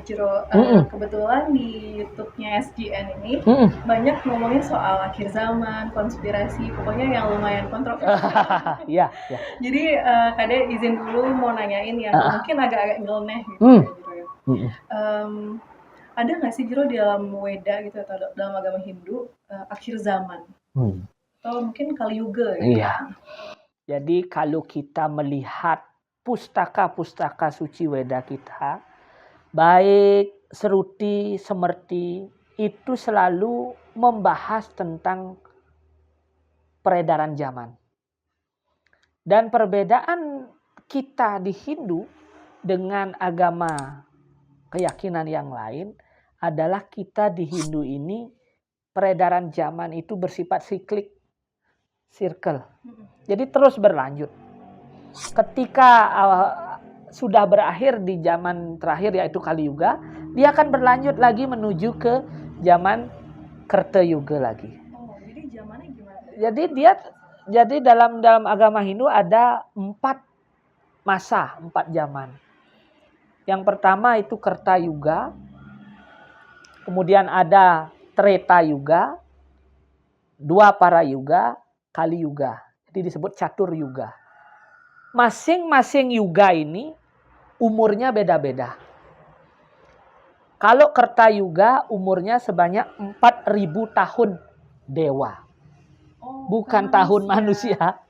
Jero, kebetulan di YouTube-nya SGN ini banyak ngomongin soal akhir zaman, konspirasi, pokoknya yang lumayan kontroversial. Iya. Jadi Kade izin dulu mau nanyain yang mungkin agak-agak nyeleneh gitu ya, Jero. Ada nggak sih Jero di dalam Weda gitu atau dalam agama Hindu akhir zaman? Atau mungkin Kali Yuga gitu? Iya. Jadi kalau kita melihat pustaka-pustaka suci Weda kita, baik Seruti, Semerti, itu selalu membahas tentang peredaran zaman. Dan perbedaan kita di Hindu dengan agama keyakinan yang lain adalah kita di Hindu ini peredaran zaman itu bersifat siklik, circle. Jadi terus berlanjut. Ketika sudah berakhir di zaman terakhir yaitu Kali Yuga, dia akan berlanjut lagi menuju ke zaman Kerta Yuga lagi. Jadi zamannya gimana? Jadi dalam agama Hindu ada 4 masa, 4 zaman. Yang pertama itu Kerta Yuga, kemudian ada Treta Yuga, Dwapara Yuga, Kali Yuga. Jadi disebut Catur Yuga. Masing-masing yuga ini umurnya beda-beda. Kalau Kerta Yuga umurnya sebanyak 4.000 tahun dewa. Bukan tahun manusia.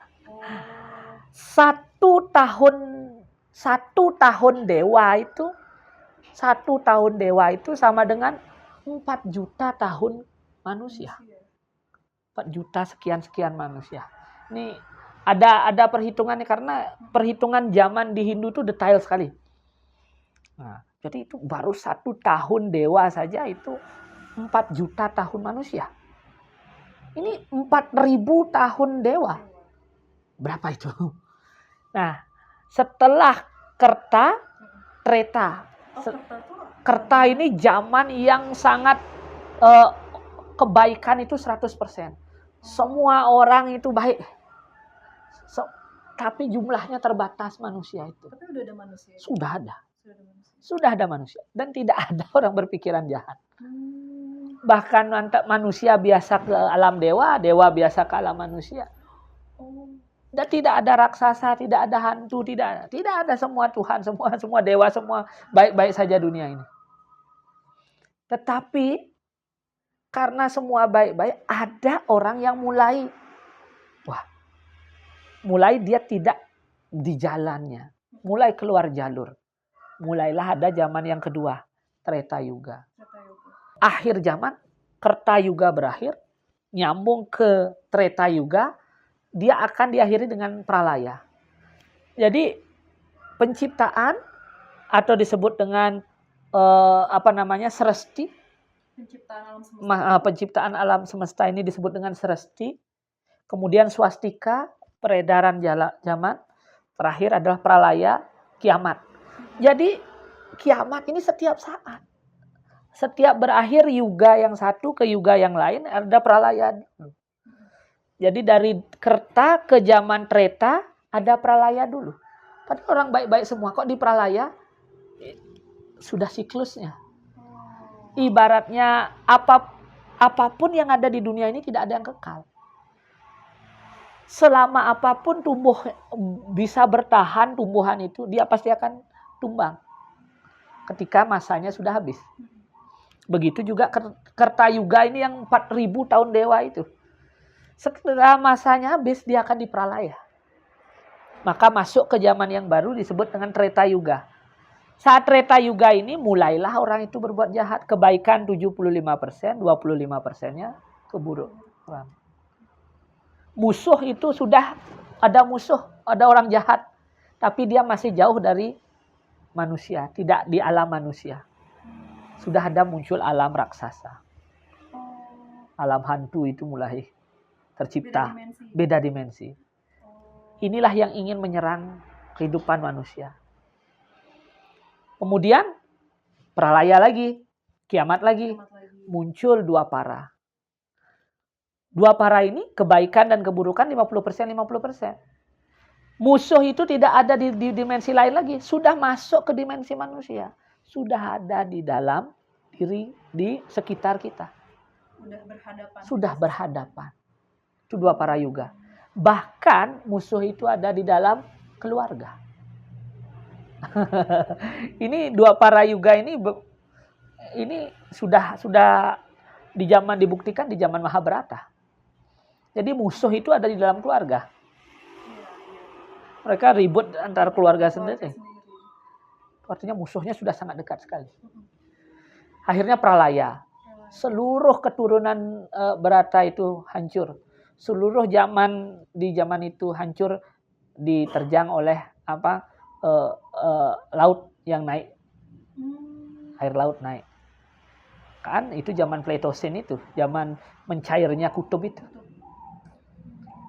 Satu tahun dewa itu sama dengan 4 juta tahun manusia. 4 juta sekian manusia. Ini ada perhitungannya karena perhitungan zaman di Hindu itu detail sekali. Nah, jadi itu baru 1 tahun dewa saja itu 4 juta tahun manusia. Ini 4.000 tahun dewa. Berapa itu? Nah, setelah Kerta, Treta. Kerta ini zaman yang sangat kebaikan itu 100%. Semua orang itu baik. Tapi jumlahnya terbatas manusia itu. Tapi udah ada manusia. Sudah ada manusia. Dan tidak ada orang berpikiran jahat. Bahkan manusia biasa ke alam dewa, dewa biasa ke alam manusia. Dan tidak ada raksasa, tidak ada hantu, tidak ada semua Tuhan, semua dewa, semua baik-baik saja dunia ini. Tetapi karena semua baik-baik, ada orang yang mulai dia tidak di jalannya, mulai keluar jalur. Mulailah ada zaman yang kedua, Treta Yuga. Akhir zaman, Kerta Yuga berakhir, nyambung ke Treta Yuga, dia akan diakhiri dengan Pralaya. Jadi penciptaan atau disebut dengan Sresti. Penciptaan alam semesta ini disebut dengan Sresti. Kemudian Swastika, peredaran zaman. Terakhir adalah Pralaya, kiamat. Jadi kiamat ini setiap saat. Setiap berakhir yuga yang satu ke yuga yang lain ada Pralaya. Jadi dari Kerta ke zaman Treta ada Pralaya dulu. Padahal orang baik-baik semua kok di Pralaya sudah siklusnya. Ibaratnya apapun yang ada di dunia ini tidak ada yang kekal. Selama apapun bisa bertahan tumbuhan itu, dia pasti akan tumbang ketika masanya sudah habis. Begitu juga Kerta Yuga ini yang 4.000 tahun dewa itu. Setelah masanya habis, dia akan dipralaya. Maka masuk ke zaman yang baru disebut dengan Treta Yuga. Saat Treta Yuga ini mulailah orang itu berbuat jahat. Kebaikan 75%, 25%-nya keburukan. Musuh itu sudah ada musuh, ada orang jahat. Tapi dia masih jauh dari manusia, tidak di alam manusia. Sudah ada muncul alam raksasa. Alam hantu itu mulai tercipta. Beda dimensi. Inilah yang ingin menyerang kehidupan manusia. Kemudian Pralaya lagi, kiamat lagi. Muncul Dwapara. Dwapara ini kebaikan dan keburukan 50%, 50%. Musuh itu tidak ada di dimensi lain lagi. Sudah masuk ke dimensi manusia. sudah ada di dalam diri, di sekitar kita. Sudah berhadapan. Itu dua para yuga. Bahkan musuh itu ada di dalam keluarga. Ini dua para yuga ini sudah di zaman dibuktikan di zaman Mahabharata. Jadi musuh itu ada di dalam keluarga. Mereka ribut antara keluarga sendiri. Artinya musuhnya sudah sangat dekat sekali. Akhirnya pralaya. Seluruh keturunan Barata itu hancur. Seluruh di zaman itu hancur, diterjang oleh laut yang naik. Air laut naik. Kan itu zaman Pleistocene itu, zaman mencairnya kutub itu.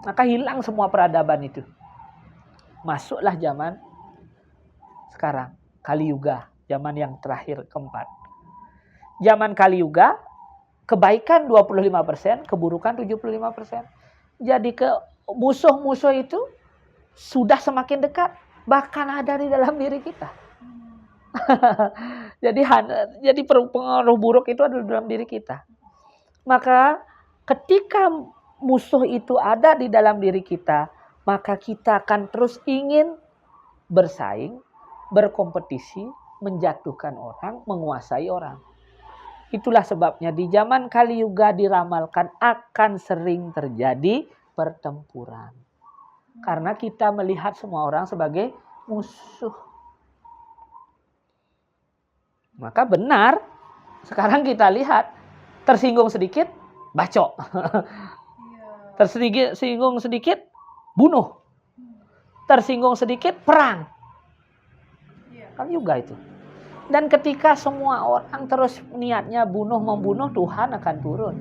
Maka hilang semua peradaban itu. Masuklah zaman sekarang, Kali Yuga, zaman yang terakhir keempat. Zaman Kali Yuga, kebaikan 25%, keburukan 75%. Jadi musuh-musuh itu sudah semakin dekat, bahkan ada di dalam diri kita. jadi pengaruh buruk itu ada di dalam diri kita. Maka ketika musuh itu ada di dalam diri kita, maka kita akan terus ingin bersaing, berkompetisi, menjatuhkan orang, menguasai orang. Itulah sebabnya di zaman Kali Yuga diramalkan akan sering terjadi pertempuran. Karena kita melihat semua orang sebagai musuh. Maka benar, sekarang kita lihat, tersinggung sedikit, bacok. Tersinggung sedikit, bunuh. Tersinggung sedikit, perang. Kan juga itu. Dan ketika semua orang terus niatnya membunuh, Tuhan akan turun.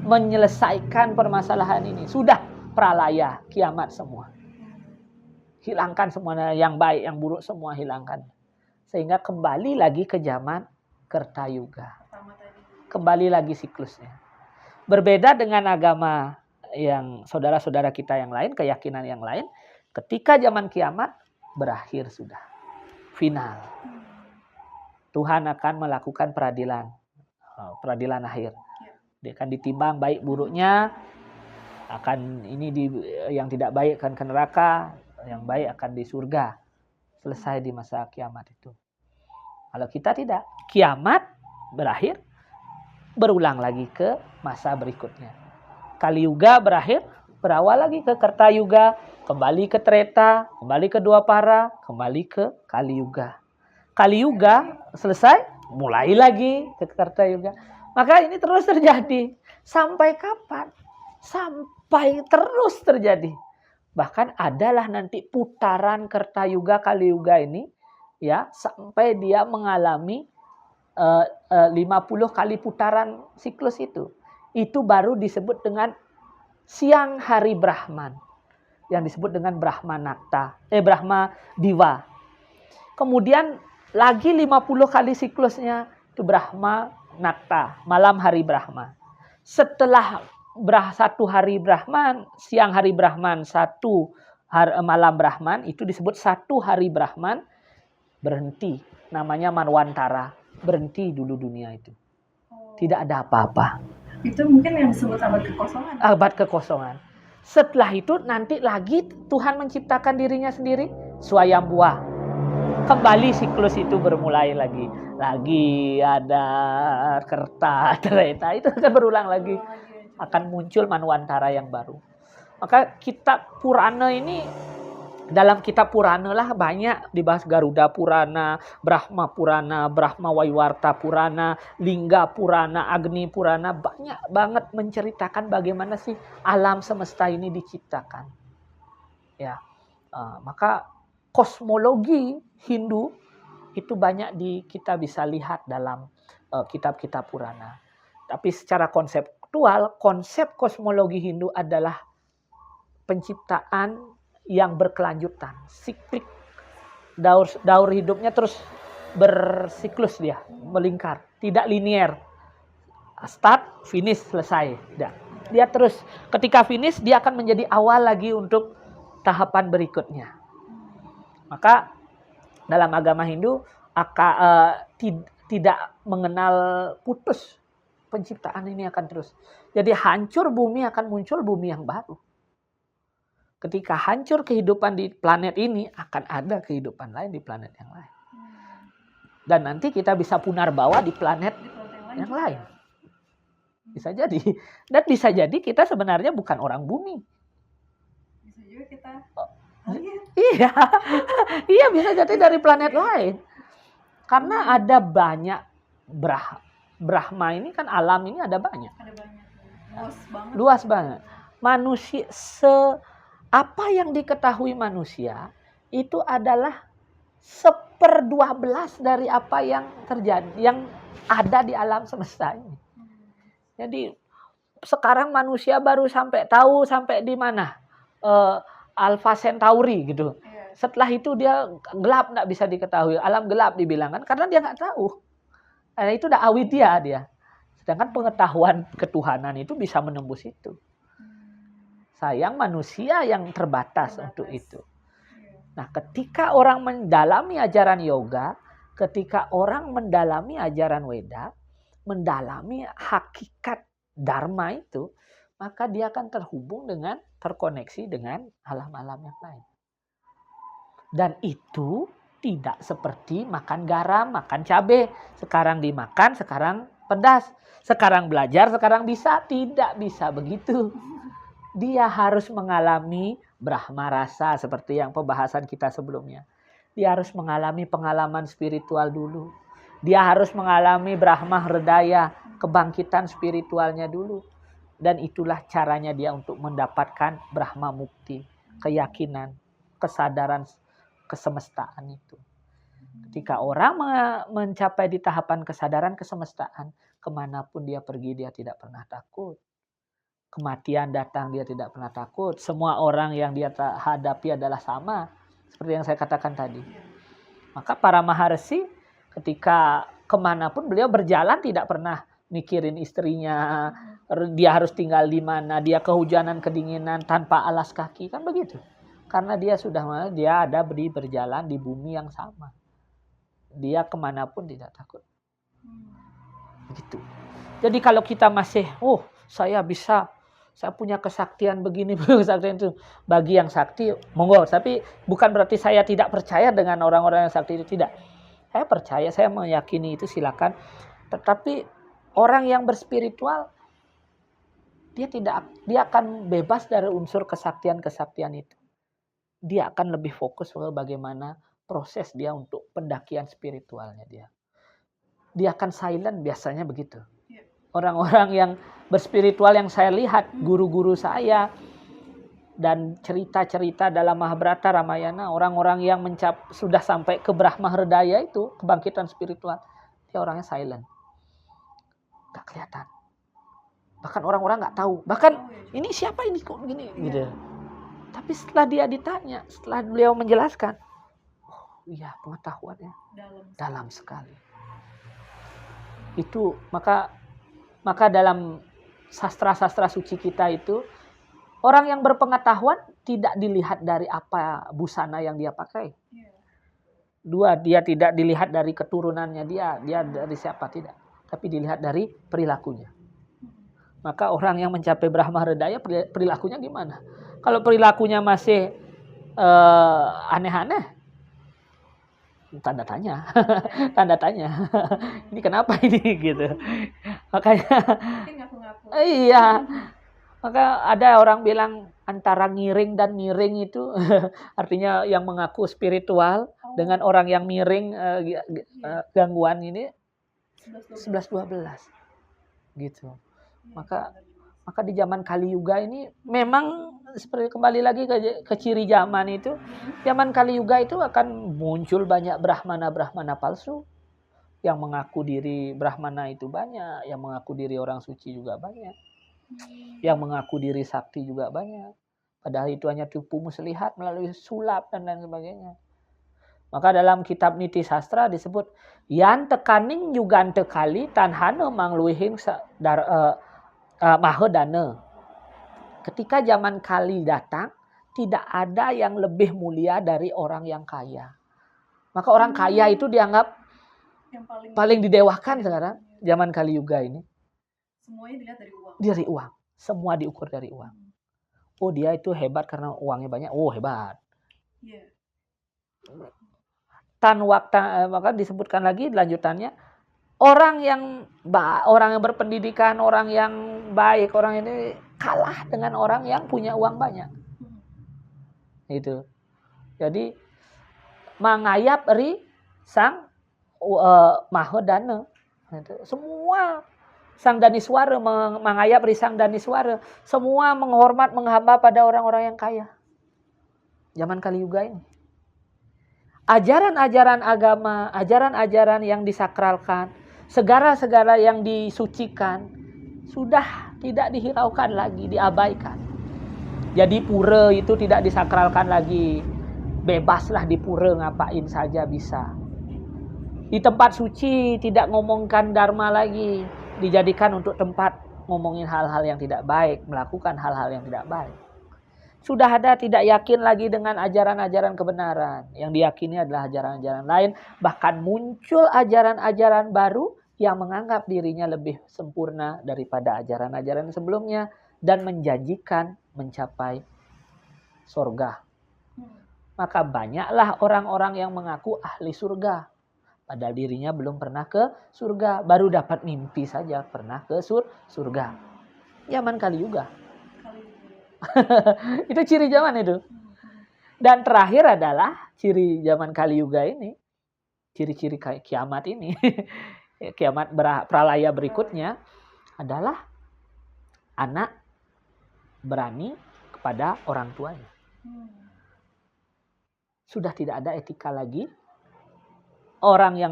Menyelesaikan permasalahan ini. Sudah pralaya, kiamat semua. Hilangkan semuanya, yang baik, yang buruk semua hilangkan. Sehingga kembali lagi ke zaman Kertayuga. Kembali lagi siklusnya. Berbeda dengan agama yang saudara-saudara kita yang lain, keyakinan yang lain, ketika zaman kiamat berakhir sudah. Final. Tuhan akan melakukan peradilan akhir. Dia akan ditimbang baik buruknya, yang tidak baik akan ke neraka, yang baik akan di surga. Selesai di masa kiamat itu. Kalau kita tidak, kiamat berakhir, berulang lagi ke masa berikutnya. Kali Yuga berakhir, berawal lagi ke Kertayuga, kembali ke Treta, kembali ke Dwapara, kembali ke Kali Yuga. Kali Yuga selesai, mulai lagi ke Kertayuga. Maka ini terus terjadi. Sampai kapan? Sampai terus terjadi. Bahkan adalah nanti putaran Kertayuga, Kali Yuga ini, ya, sampai dia mengalami 50 kali putaran siklus itu. Itu baru disebut dengan siang hari Brahman. Yang disebut dengan Brahma Diva. Kemudian lagi 50 kali siklusnya itu Brahma Nakta, malam hari Brahma. Setelah satu hari Brahman, siang hari Brahman, malam Brahman, itu disebut satu hari Brahman, berhenti. Namanya Manwantara. Berhenti dulu dunia itu. Tidak ada apa-apa. Itu mungkin yang disebut abad kekosongan. Abad kekosongan. Setelah itu nanti lagi Tuhan menciptakan dirinya sendiri. Swayambua. Kembali siklus itu bermulai lagi. Lagi ada Kerta, Treta. Itu akan berulang lagi. Akan muncul Manwantara yang baru. Maka kitab Purana ini, dalam kitab Purana lah banyak dibahas. Garuda Purana, Brahma Purana, Brahma Waiwarta Purana, Lingga Purana, Agni Purana. Banyak banget menceritakan bagaimana sih alam semesta ini diciptakan. Ya, maka kosmologi Hindu itu banyak kita bisa lihat dalam kitab-kitab Purana. Tapi secara konseptual, konsep kosmologi Hindu adalah penciptaan yang berkelanjutan, siklik. Daur hidupnya terus bersiklus, dia melingkar, tidak linier. Start, finish, selesai. Dia terus, ketika finish dia akan menjadi awal lagi untuk tahapan berikutnya. Maka dalam agama Hindu tidak mengenal putus. Penciptaan ini akan terus. Jadi hancur bumi akan muncul bumi yang baru. Ketika hancur kehidupan di planet ini, akan ada kehidupan lain di planet yang lain. Dan nanti kita bisa punarbawa di planet yang lain. Bisa jadi. Dan bisa jadi kita sebenarnya bukan orang bumi. Bisa juga kita Iya. Iya, bisa jadi dari planet lain. Karena ada banyak Brahma ini kan, alam ini ada banyak. Ada banyak. Luas banget. Luas banget. Manusia, apa yang diketahui manusia itu adalah 1/12 dari apa yang terjadi, yang ada di alam semesta ini. Jadi sekarang manusia baru sampai di mana? Alpha Centauri gitu. Setelah itu dia gelap, nggak bisa diketahui. Alam gelap dibilangkan karena dia nggak tahu. Nah, itu udah awidya dia. Sedangkan pengetahuan ketuhanan itu bisa menembus itu. Sayang manusia yang terbatas untuk itu. Nah, ketika orang mendalami ajaran yoga, ketika orang mendalami ajaran Weda, mendalami hakikat dharma itu, maka dia akan terkoneksi dengan alam-alam yang lain. Dan itu tidak seperti makan garam, makan cabai. Sekarang dimakan, sekarang pedas. Sekarang belajar, sekarang bisa. Tidak bisa begitu. Dia harus mengalami Brahma rasa seperti yang pembahasan kita sebelumnya. Dia harus mengalami pengalaman spiritual dulu. Dia harus mengalami Brahma Hridaya, kebangkitan spiritualnya dulu. Dan itulah caranya dia untuk mendapatkan Brahma Mukti, keyakinan, kesadaran kesemestaan itu. Ketika orang mencapai di tahapan kesadaran kesemestaan, kemanapun dia pergi dia tidak pernah takut. Kematian datang dia tidak pernah takut. Semua orang yang dia hadapi adalah sama. Seperti yang saya katakan tadi. Maka para maharsi ketika kemanapun beliau berjalan tidak pernah mikirin istrinya. Dia harus tinggal di mana. Dia kehujanan, kedinginan tanpa alas kaki. Kan begitu. Karena dia ada berjalan di bumi yang sama. Dia kemanapun tidak takut. Begitu. Jadi kalau kita masih, saya punya kesaktian begini, kesaktian itu. Bagi yang sakti, monggo. Tapi bukan berarti saya tidak percaya dengan orang-orang yang sakti itu. Tidak. Saya percaya, saya meyakini itu, silakan. Tetapi orang yang berspiritual, dia akan bebas dari unsur kesaktian-kesaktian itu. Dia akan lebih fokus ke bagaimana proses dia untuk pendakian spiritualnya dia. Dia akan silent, biasanya begitu. Orang-orang yang berspiritual yang saya lihat, guru-guru saya, dan cerita-cerita dalam Mahabharata, Ramayana, orang-orang yang sudah sampai ke Brahma Hridaya itu, kebangkitan spiritual, dia orangnya silent. Gak kelihatan. Bahkan orang-orang gak tahu. Bahkan ini siapa ini kok gini gitu. Tapi setelah dia ditanya, setelah beliau menjelaskan, iya, pengetahuannya dalam sekali. Itu maka dalam sastra-sastra suci kita itu, orang yang berpengetahuan tidak dilihat dari apa busana yang dia pakai. Dua, dia tidak dilihat dari keturunannya dia dari siapa, tidak. Tapi dilihat dari perilakunya. Maka orang yang mencapai Brahma Hridaya perilakunya gimana? Kalau perilakunya masih aneh-aneh, tanda tanya. Ini kenapa ini gitu. Makanya iya. Maka ada orang bilang antara ngiring dan miring itu artinya yang mengaku spiritual dengan orang yang miring gangguan ini 11-12 gitu. Maka di zaman Kali Yuga ini memang seperti kembali lagi ke ciri zaman itu, zaman Kali Yuga itu akan muncul banyak brahmana palsu yang mengaku diri brahmana itu banyak, yang mengaku diri orang suci juga banyak, yang mengaku diri sakti juga banyak. Padahal itu hanya tipu muslihat melalui sulap dan lain sebagainya. Maka dalam kitab Niti Sastra disebut yan tekaning yugante kali tanhana mangluihing mahedana. Ketika zaman Kali datang, tidak ada yang lebih mulia dari orang yang kaya. Maka orang kaya itu dianggap yang paling didewakan sekarang zaman Kali Yuga ini. Semuanya dilihat dari uang. Dari uang. Semua diukur dari uang. Oh, dia itu hebat karena uangnya banyak. Oh, hebat. Iya. Maka disebutkan lagi lanjutannya, orang yang berpendidikan, orang yang baik, orang ini kalah dengan orang yang punya uang banyak. Itu. Jadi mangayap ri sang Mahodana. Semua sang Daniswara, mangayap ri sang Daniswara, semua menghormat, menghamba pada orang-orang yang kaya. Zaman Kali Yuga ini. Ajaran-ajaran agama, ajaran-ajaran yang disakralkan, segala-segala yang disucikan sudah tidak dihiraukan lagi, diabaikan. Jadi pura itu tidak disakralkan lagi. Bebaslah di pura, ngapain saja bisa. Di tempat suci tidak ngomongkan dharma lagi, dijadikan untuk tempat ngomongin hal-hal yang tidak baik, melakukan hal-hal yang tidak baik. Sudah ada tidak yakin lagi dengan ajaran-ajaran kebenaran. Yang diyakini adalah ajaran-ajaran lain. Bahkan muncul ajaran-ajaran baru yang menganggap dirinya lebih sempurna daripada ajaran-ajaran sebelumnya dan menjanjikan mencapai surga. Maka banyaklah orang-orang yang mengaku ahli surga. Padahal dirinya belum pernah ke surga. Baru dapat mimpi saja pernah ke surga. Zaman Kali Yuga. Itu ciri zaman itu. Dan terakhir adalah ciri zaman Kali Yuga ini. Ciri-ciri kiamat ini. Kiamat pralaya berikutnya adalah anak berani kepada orang tuanya. Sudah tidak ada etika lagi. Orang yang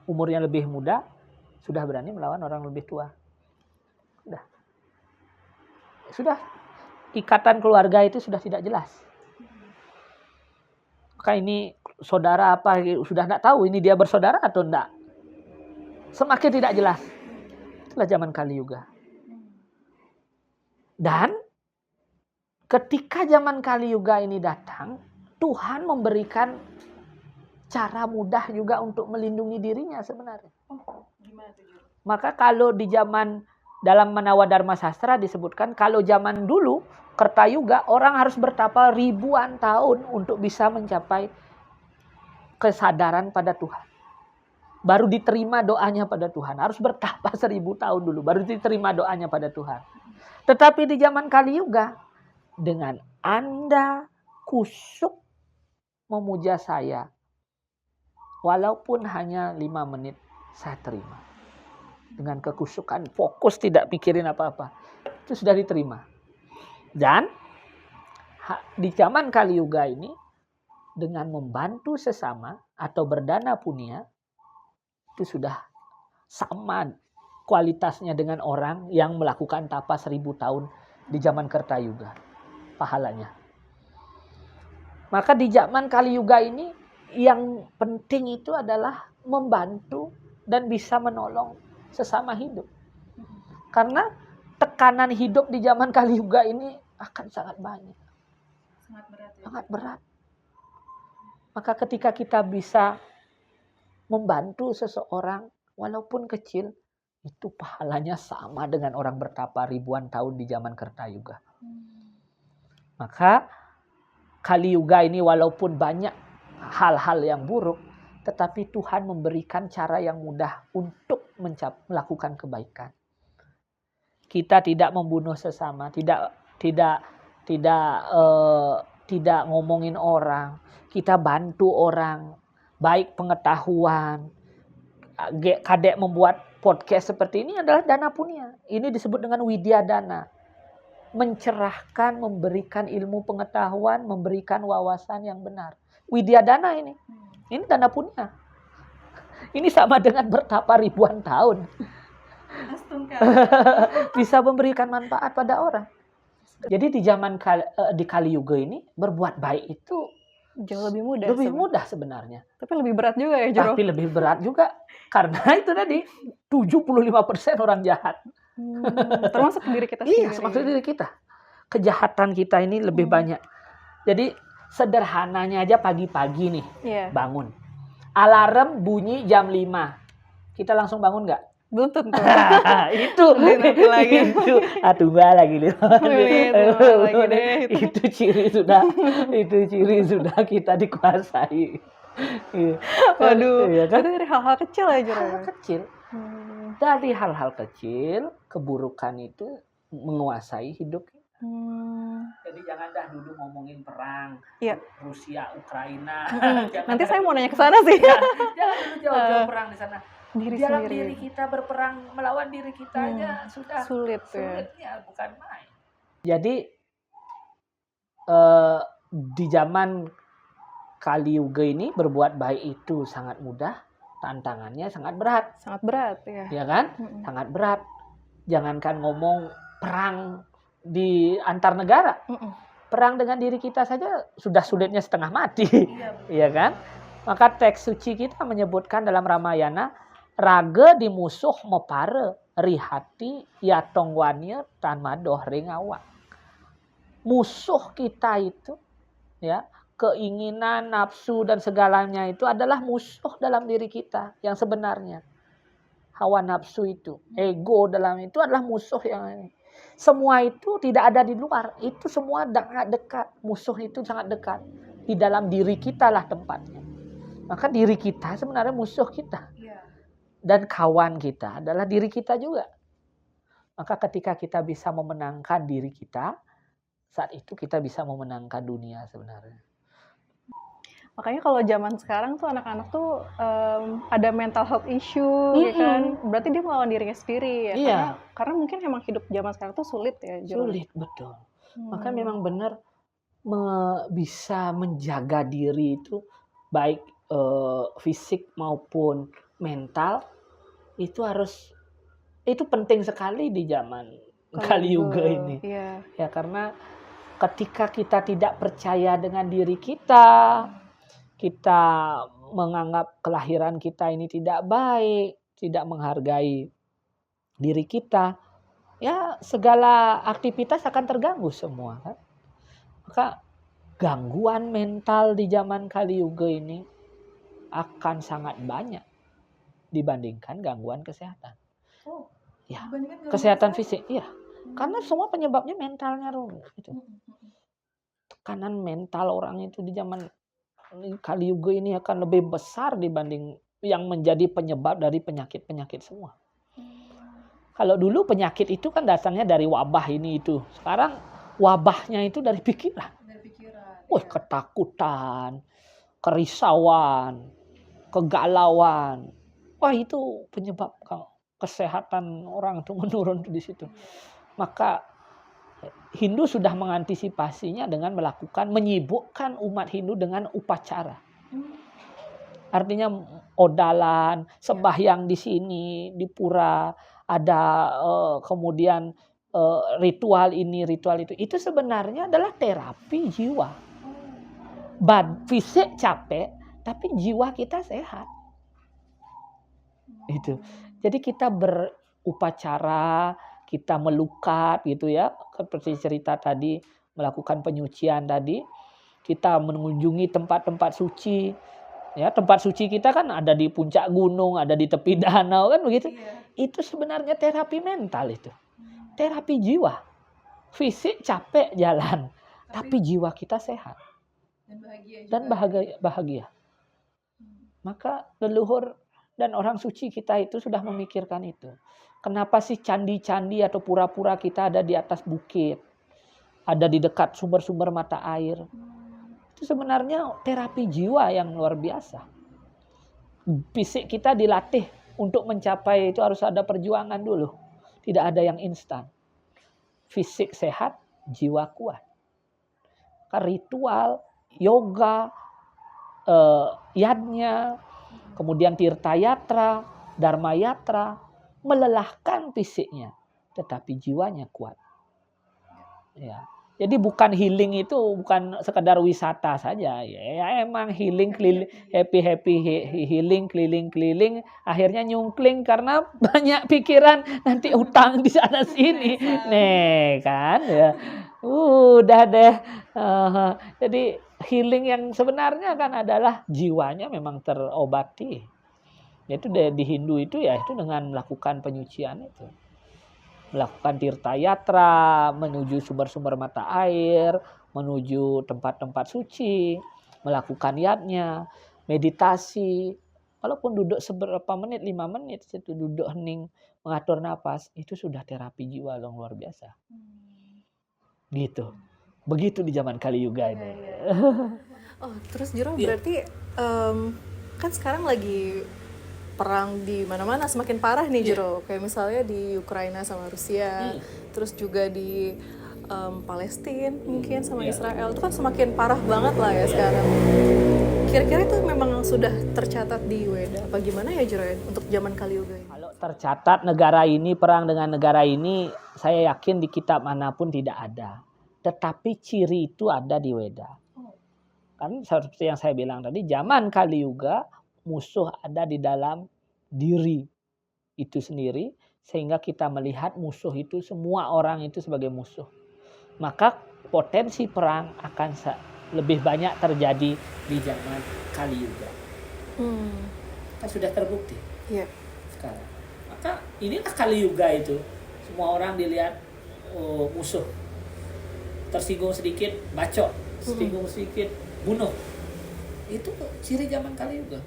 umurnya lebih muda sudah berani melawan orang lebih tua. Sudah ikatan keluarga itu sudah tidak jelas. Maka ini saudara apa sudah tidak tahu ini dia bersaudara atau tidak. Semakin tidak jelas. Itulah zaman Kali Yuga. Dan ketika zaman Kali Yuga ini datang, Tuhan memberikan cara mudah juga untuk melindungi dirinya sebenarnya. Maka kalau di zaman dalam Manawa Dharma Sastra disebutkan kalau zaman dulu Kertayuga orang harus bertapa ribuan tahun untuk bisa mencapai kesadaran pada Tuhan. Baru diterima doanya pada Tuhan. Harus bertapa 1000 tahun dulu baru diterima doanya pada Tuhan. Tetapi di zaman Kali Yuga dengan Anda kusuk memuja saya walaupun hanya 5 menit saya terima. Dengan kekusukan, fokus, tidak pikirin apa-apa. Itu sudah diterima. Dan di zaman Kali Yuga ini, dengan membantu sesama atau berdana punya, itu sudah sama kualitasnya dengan orang yang melakukan tapa 1000 tahun di zaman Kertayuga. Pahalanya. Maka di zaman Kali Yuga ini, yang penting itu adalah membantu dan bisa menolong sesama hidup. Karena tekanan hidup di zaman Kali Yuga ini akan sangat banyak. Sangat berat. Ya? Sangat berat. Maka ketika kita bisa membantu seseorang walaupun kecil, itu pahalanya sama dengan orang bertapa ribuan tahun di zaman Kertayuga. Maka Kali Yuga ini walaupun banyak hal-hal yang buruk, tetapi Tuhan memberikan cara yang mudah untuk melakukan kebaikan. Kita tidak membunuh sesama, tidak ngomongin orang, kita bantu orang, baik pengetahuan. Kadek membuat podcast seperti ini adalah dana punya. Ini disebut dengan widya dana. Mencerahkan, memberikan ilmu pengetahuan, memberikan wawasan yang benar. Widya dana ini. Ini dana punya. Ini sama dengan bertapa ribuan tahun. Bisa memberikan manfaat pada orang. Jadi di zaman di Kali Yuga ini berbuat baik itu jauh lebih mudah. Lebih mudah sebenarnya. Tapi lebih berat juga ya, Jero? Tapi lebih berat juga karena itu tadi 75% orang jahat. Termasuk diri kita sendiri. Iya, termasuk diri kita. Kejahatan kita ini lebih banyak. Jadi sederhananya aja pagi-pagi nih bangun. Alarm bunyi jam 5. Kita langsung bangun nggak? Belum tentu. Itu Nanti lagi. itu tunggu lagi Lagi deh. itu ciri sudah kita dikuasai. Waduh, Iya kan? itu dari hal-hal kecil ya Jero. Hal kecil. Dari hal-hal kecil, keburukan itu menguasai hidup kita. Jadi jangan dah dulu ngomongin perang, Iya. Rusia, Ukraina. Nanti saya mau nanya ke sana sih. Jangan dulu jauh-jauh perang di sana. Dalam diri kita berperang melawan diri kita aja sudah sulit ya, bukan main. Jadi di zaman Kali Yuga ini berbuat baik itu sangat mudah, tantangannya sangat berat. Sangat berat ya. Ya kan? Sangat berat. Jangankan ngomong perang di antar negara. Perang dengan diri kita saja sudah sulitnya setengah mati. Iya kan? Maka teks suci kita menyebutkan dalam Ramayana, raga di musuh mepare rihati yatong wanir tan madoh ring awak. Musuh kita itu ya, keinginan, nafsu dan segalanya itu adalah musuh dalam diri kita yang sebenarnya. Hawa nafsu itu, ego dalam itu adalah musuh yang ini. Semua itu tidak ada di luar, itu semua sangat dekat. Musuh itu sangat dekat. Di dalam diri kita lah tempatnya. Maka diri kita sebenarnya musuh kita. Dan kawan kita adalah diri kita juga. Maka ketika kita bisa memenangkan diri kita, saat itu kita bisa memenangkan dunia sebenarnya. Makanya kalau zaman sekarang tuh anak-anak tuh ada mental health issue, ya kan? Berarti dia melawan dirinya sendiri ya. Iya. Karena mungkin emang hidup zaman sekarang tuh sulit ya. Sulit, betul. Maka memang benar bisa menjaga diri itu baik fisik maupun mental itu penting sekali di zaman Kali Yuga ini. Iya. Ya karena ketika kita tidak percaya dengan diri kita menganggap kelahiran kita ini tidak baik, tidak menghargai diri kita, ya segala aktivitas akan terganggu semua kan. Maka gangguan mental di zaman Kali Yuga ini akan sangat banyak dibandingkan gangguan kesehatan. Ya, kesehatan fisik, iya. Karena semua penyebabnya mentalnya gitu. Tekanan mental orang itu di zaman Kali Yuga ini akan lebih besar dibanding yang menjadi penyebab dari penyakit-penyakit semua. Kalau dulu penyakit itu kan dasarnya dari wabah ini itu. Sekarang wabahnya itu dari pikiran. Wah, ketakutan, kerisauan, kegalauan. Wah, itu penyebab kesehatan orang itu menurun di situ. Maka Hindu sudah mengantisipasinya dengan menyibukkan umat Hindu dengan upacara. Artinya odalan, sembahyang di sini, di pura, ada kemudian ritual ini, ritual itu. Itu sebenarnya adalah terapi jiwa. Fisik capek, tapi jiwa kita sehat. Itu. Jadi kita berupacara, kita melukat gitu ya, seperti cerita tadi, melakukan penyucian tadi, kita mengunjungi tempat-tempat suci. Ya, tempat suci kita kan ada di puncak gunung, ada di tepi danau kan begitu. Itu sebenarnya terapi mental itu. Terapi jiwa. Fisik capek jalan, tapi jiwa kita sehat. Dan bahagia. Maka leluhur dan orang suci kita itu sudah memikirkan itu. Kenapa sih candi-candi atau pura-pura kita ada di atas bukit? Ada di dekat sumber-sumber mata air. Itu sebenarnya terapi jiwa yang luar biasa. Fisik kita dilatih untuk mencapai itu harus ada perjuangan dulu. Tidak ada yang instan. Fisik sehat, jiwa kuat. Ritual, yoga, yadnya, kemudian tirta yatra, dharma yatra, melelahkan fisiknya, tetapi jiwanya kuat. Ya. Jadi bukan healing itu bukan sekedar wisata saja. Ya emang healing keliling, happy healing keliling, akhirnya nyungkling karena banyak pikiran nanti utang di sana sini. Nih kan ya. Udah deh. Jadi healing yang sebenarnya kan adalah jiwanya memang terobati. Yaitu di Hindu itu ya itu dengan melakukan penyucian itu. Melakukan tirta yatra, menuju sumber-sumber mata air, menuju tempat-tempat suci, melakukan yatnya, meditasi. Walaupun duduk seberapa menit, 5 menit, situ duduk hening, mengatur napas, itu sudah terapi jiwa yang luar biasa. Gitu. Begitu di zaman Kali Yuga ini. Oh, terus Jero berarti kan sekarang lagi perang di mana-mana semakin parah nih Jero. Kayak misalnya di Ukraina sama Rusia, terus juga di Palestina mungkin sama Israel. Itu kan semakin parah banget lah ya sekarang. Kira-kira itu memang sudah tercatat di Weda apa gimana ya Jero ya untuk zaman Kali Yuga ini? Kalau tercatat negara ini, perang dengan negara ini, saya yakin di kitab manapun tidak ada. Tetapi ciri itu ada di Weda. Kan seperti yang saya bilang tadi, zaman Kali Yuga musuh ada di dalam diri itu sendiri, sehingga kita melihat musuh itu, semua orang itu sebagai musuh. Maka potensi perang akan lebih banyak terjadi di zaman Kali Yuga. Kan sudah terbukti. Iya. Sekarang. Maka inilah Kali Yuga itu. Semua orang dilihat musuh. Tersinggung sedikit, bacok. Tersinggung sedikit, bunuh. Itu ciri zaman Kali Yuga.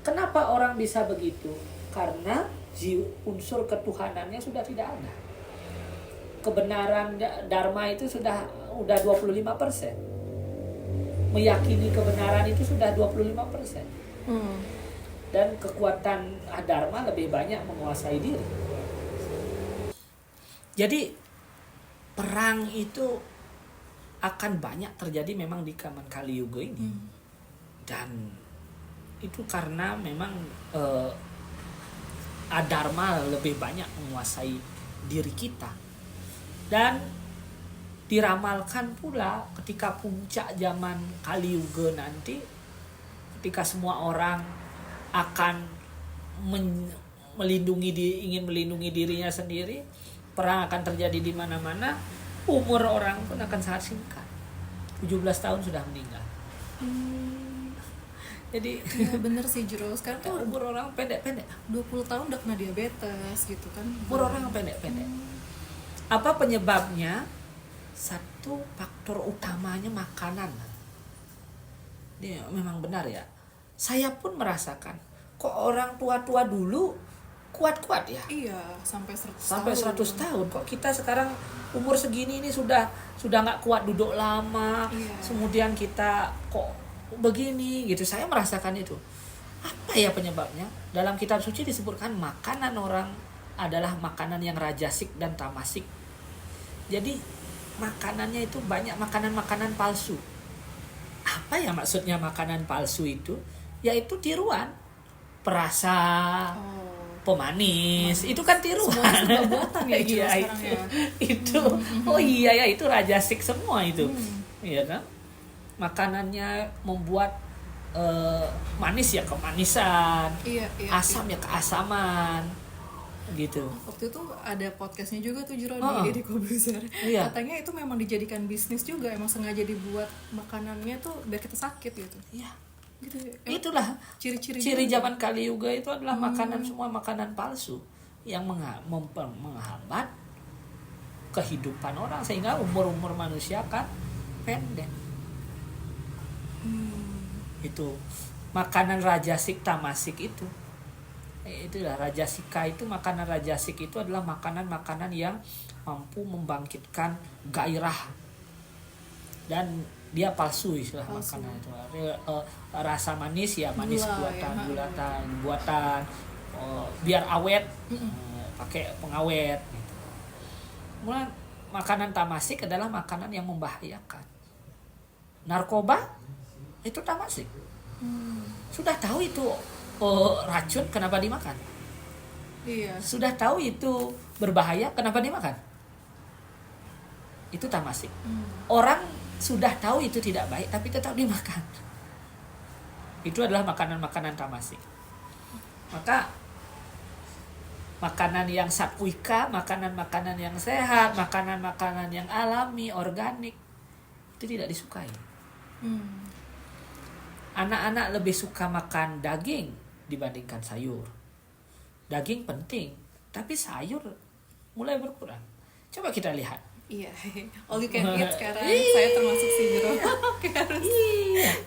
Kenapa orang bisa begitu? Karena unsur ketuhanannya sudah tidak ada. Kebenaran dharma itu udah 25%. Meyakini kebenaran itu sudah 25%. Dan kekuatan dharma lebih banyak menguasai diri. Jadi perang itu akan banyak terjadi memang di zaman Kali Yuga ini. Dan itu karena memang adharma lebih banyak menguasai diri kita. Dan diramalkan pula ketika puncak zaman Kali Yuga nanti, ketika semua orang akan ingin melindungi dirinya sendiri, perang akan terjadi di mana-mana, umur orang pun akan sangat singkat. 17 tahun sudah meninggal. Jadi ya bener sih Jero, sekarang tuh umur orang pendek-pendek. 20 tahun udah kena diabetes gitu kan. Umur orang pendek-pendek. Apa penyebabnya? Satu faktor utamanya makanan. Ini memang benar ya. Saya pun merasakan, kok orang tua-tua dulu kuat-kuat ya. Iya, sampai 100 sampai 100 tahun. Kok kita sekarang umur segini ini sudah nggak kuat duduk lama. Iya. Kemudian kita kok begini gitu. Saya merasakan itu. Apa ya penyebabnya? Dalam kitab suci disebutkan makanan orang adalah makanan yang rajasik dan tamasik. Jadi makanannya itu banyak makanan-makanan palsu. Apa ya maksudnya makanan palsu itu? Yaitu tiruan, perasa, pemanis. Itu kan tiruan. Semua serba buatan ya iya, sekarang ya. Itu. Oh iya ya, itu rajasik semua itu. Iya kan? Makanannya membuat manis ya kemanisan, Iya, asam ya keasaman. Gitu. Waktu itu ada podcastnya juga tuh Jero di Deddy Kobuzer. Iya. Katanya itu memang dijadikan bisnis juga, emang sengaja dibuat makanannya tuh biar kita sakit gitu. Iya. Gitu. Itulah ciri zaman Kali Yuga itu adalah makanan, semua makanan palsu yang menghambat kehidupan orang sehingga umur manusia kan pendek. Itu makanan rajasik tamasik itu. Itulah rajasika itu, makanan rajasik itu adalah makanan-makanan yang mampu membangkitkan gairah dan dia palsu istilah makanan itu. Rasa manis ya manis buatan biar awet, pakai pengawet gitu. Kemudian makanan tamasik adalah makanan yang membahayakan. Narkoba itu tamasik. Sudah tahu itu racun, kenapa dimakan? Iya. Sudah tahu itu berbahaya, kenapa dimakan? Itu tamasik. Orang sudah tahu itu tidak baik, tapi tetap dimakan. Itu adalah makanan-makanan tamasik. Maka makanan yang satwika, makanan-makanan yang sehat, makanan-makanan yang alami, organik, itu tidak disukai. Anak-anak lebih suka makan daging dibandingkan sayur. Daging penting, tapi sayur mulai berkurang. Coba kita lihat. Iya, all you can eat sekarang saya termasuk sih Jero. Kayak harus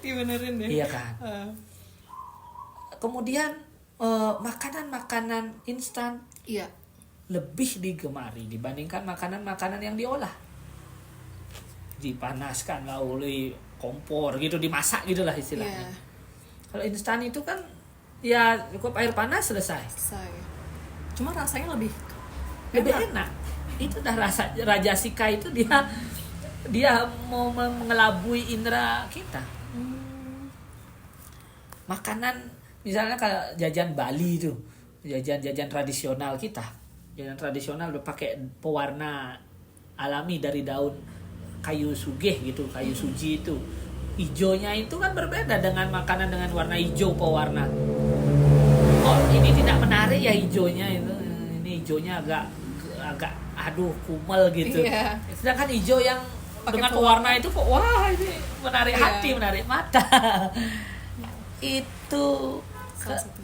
dibenerin deh. Iya kan. Kemudian makanan-makanan instan Iya. lebih digemari dibandingkan makanan-makanan yang diolah. Dipanaskan oleh kompor gitu, dimasak gitulah istilahnya. Iya. Kalau instan itu kan ya cukup air panas selesai. Selesai. Cuma rasanya lebih Enak. Itu dah rasa Raja Sika itu dia mau mengelabui indera kita. Makanan misalnya kalau jajan Bali itu, jajan tradisional kita. Jajan tradisional udah pakai pewarna alami dari daun kayu sugih gitu, kayu suji itu. Ijonya itu kan berbeda dengan makanan dengan warna hijau pewarna. Oh, ini tidak menarik ya hijaunya itu. Ini hijaunya agak aduh kumel gitu. Iya. Sedangkan hijau yang Pakai dengan pewarna. pewarna itu kok wah ini menarik Iya. hati, menarik mata. Itu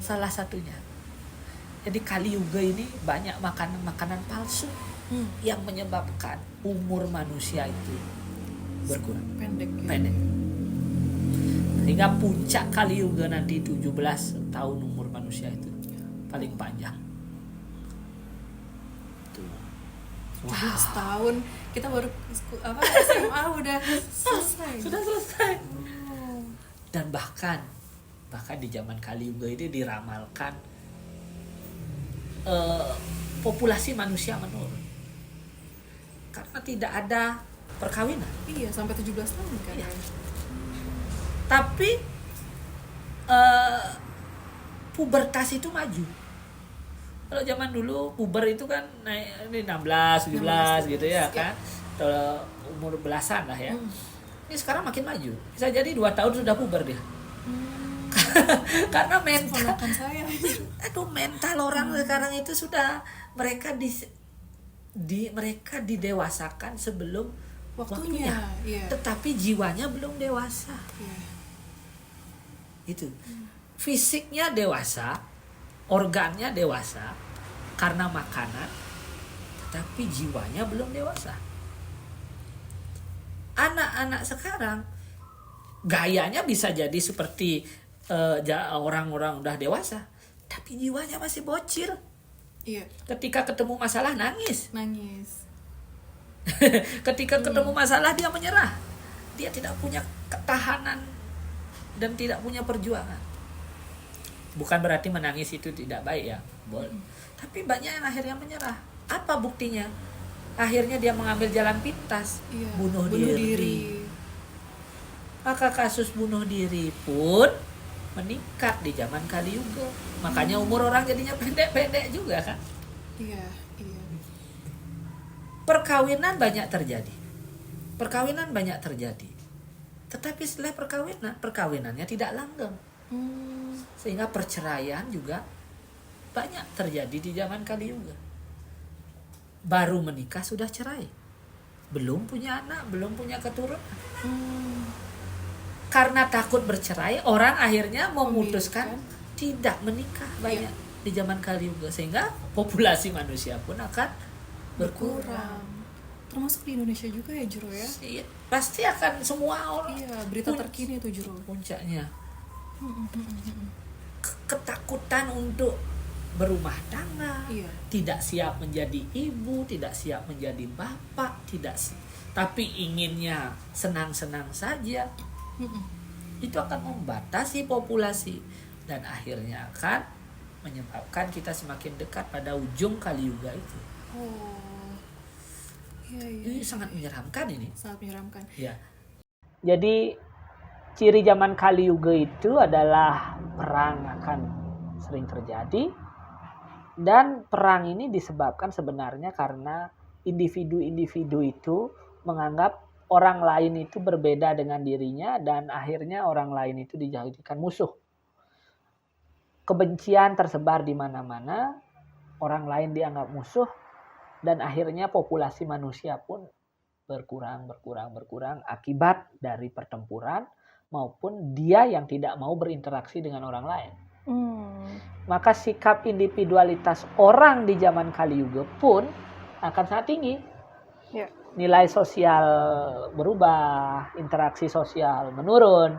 salah satunya. Jadi Kali Yuga ini banyak makanan palsu yang menyebabkan umur manusia itu berkurang. Pendek. Sehingga puncak Kali Yuga nanti 17 tahun umur manusia itu paling panjang. Tuh. 17 tahun kita baru SMA udah selesai. Sudah selesai. Dan bahkan di zaman Kali Yuga ini diramalkan populasi manusia menurun karena tidak ada perkawinan. Iya, sampai 17 tahun kan. Iya. Tapi pubertas itu maju. Kalau zaman dulu puber itu kan naik ini 16, 17 gitu ya kan. Atau umur belasan lah ya. Ini sekarang makin maju. Bisa jadi 2 tahun sudah puber dia. Karena mental Ponakan saya. mental orang sekarang itu sudah mereka mereka didewasakan sebelum waktunya. Iya. Tetapi jiwanya belum dewasa. Iya. Itu. Fisiknya dewasa, organnya dewasa karena makanan, tetapi jiwanya belum dewasa. Anak-anak sekarang gayanya bisa jadi seperti orang-orang udah dewasa, tapi jiwanya masih bocil. Iya. Ketika ketemu masalah nangis. Ketika ketemu masalah dia menyerah. Dia tidak punya ketahanan dan tidak punya perjuangan. Bukan berarti menangis itu tidak baik ya, boleh. Tapi banyak yang akhirnya menyerah. Apa buktinya? Akhirnya dia mengambil jalan pintas, Iya. bunuh diri. Maka kasus bunuh diri pun meningkat di zaman Kali Yuga. Makanya umur orang jadinya pendek-pendek juga kan. Iya. Perkawinan banyak terjadi. Tetapi setelah perkawinannya tidak langgeng. Sehingga perceraian juga banyak terjadi di zaman Kali Yuga. Baru menikah sudah cerai. Belum punya anak, belum punya keturunan. Karena takut bercerai, orang akhirnya memutuskan tidak menikah banyak di zaman Kali Yuga. Sehingga populasi manusia pun akan berkurang. Termasuk di Indonesia juga ya Jero ya. Iya, pasti akan semua orang. Iya, berita terkini tuh Jero. Puncaknya ketakutan untuk berumah tangga, tidak siap menjadi ibu, tidak siap menjadi bapak, tapi inginnya senang-senang saja. Itu akan membatasi populasi dan akhirnya akan menyebabkan kita semakin dekat pada ujung Kali Yuga itu. Ini sangat menyeramkan ini. Sangat menyeramkan. Ya. Jadi ciri zaman Kali Yuga itu adalah perang akan sering terjadi, dan perang ini disebabkan sebenarnya karena individu-individu itu menganggap orang lain itu berbeda dengan dirinya dan akhirnya orang lain itu dijadikan musuh. Kebencian tersebar di mana-mana, orang lain dianggap musuh dan akhirnya populasi manusia pun berkurang akibat dari pertempuran maupun dia yang tidak mau berinteraksi dengan orang lain. Maka sikap individualitas orang di zaman Kali Yuga pun akan sangat tinggi. Ya. Nilai sosial berubah, interaksi sosial menurun,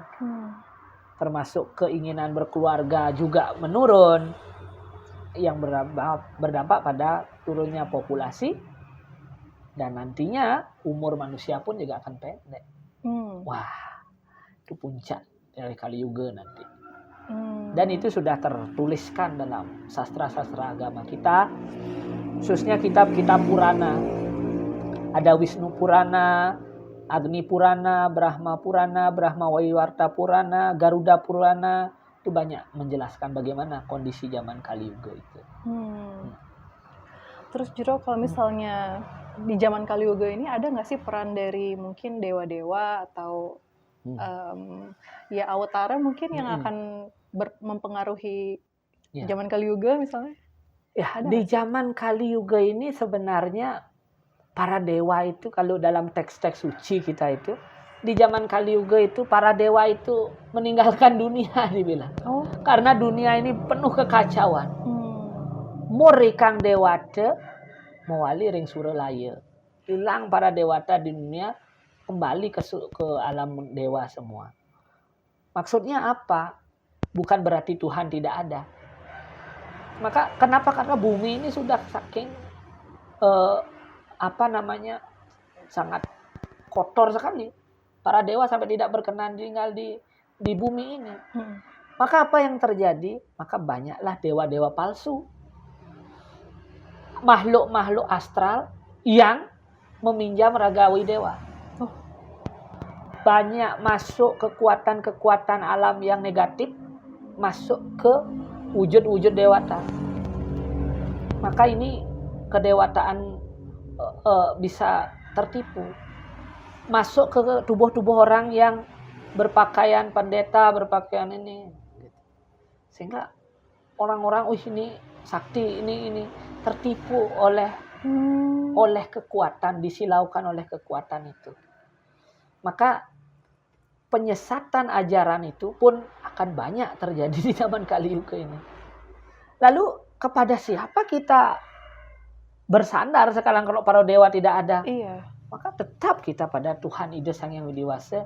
termasuk keinginan berkeluarga juga menurun, yang berdampak pada turunnya populasi, dan nantinya umur manusia pun juga akan pendek. Wah, itu puncak dari Kali Yuga nanti. Dan itu sudah tertuliskan dalam sastra-sastra agama kita, khususnya kitab-kitab Purana. Ada Wisnu Purana, Agni Purana, Brahma Purana, Brahma Waiwarta Purana, Garuda Purana. Itu banyak menjelaskan bagaimana kondisi zaman Kali Yuga itu. Terus Jero, kalau misalnya di zaman Kali Yuga ini ada nggak sih peran dari mungkin dewa-dewa atau ya awatara mungkin yang akan mempengaruhi zaman Kali Yuga misalnya? Ya, di zaman Kali Yuga ini sebenarnya para dewa itu, kalau dalam teks-teks suci kita itu, di zaman Kali Yuga itu para dewa itu meninggalkan dunia dibilang. Karena dunia ini penuh kekacauan. Murikang dewata mewali ring suralaya. Hilang para dewata di dunia, kembali ke alam dewa semua. Maksudnya apa? Bukan berarti Tuhan tidak ada. Maka kenapa? Karena bumi ini sudah saking sangat kotor sekali. Para dewa sampai tidak berkenan tinggal di bumi ini. Maka apa yang terjadi? Maka banyaklah dewa-dewa palsu. Makhluk-makhluk astral yang meminjam ragawi dewa. Banyak masuk kekuatan-kekuatan alam yang negatif, masuk ke wujud-wujud dewata. Maka ini kedewataan bisa tertipu. Masuk ke tubuh-tubuh orang yang berpakaian pendeta, berpakaian ini. Sehingga orang-orang, ini sakti, ini tertipu oleh kekuatan, disilaukan oleh kekuatan itu. Maka penyesatan ajaran itu pun akan banyak terjadi di zaman Kali Yuga ini. Lalu kepada siapa kita bersandar sekarang kalau para dewa tidak ada? Iya. Maka tetap kita pada Tuhan Ida Sang Yang Widiwasa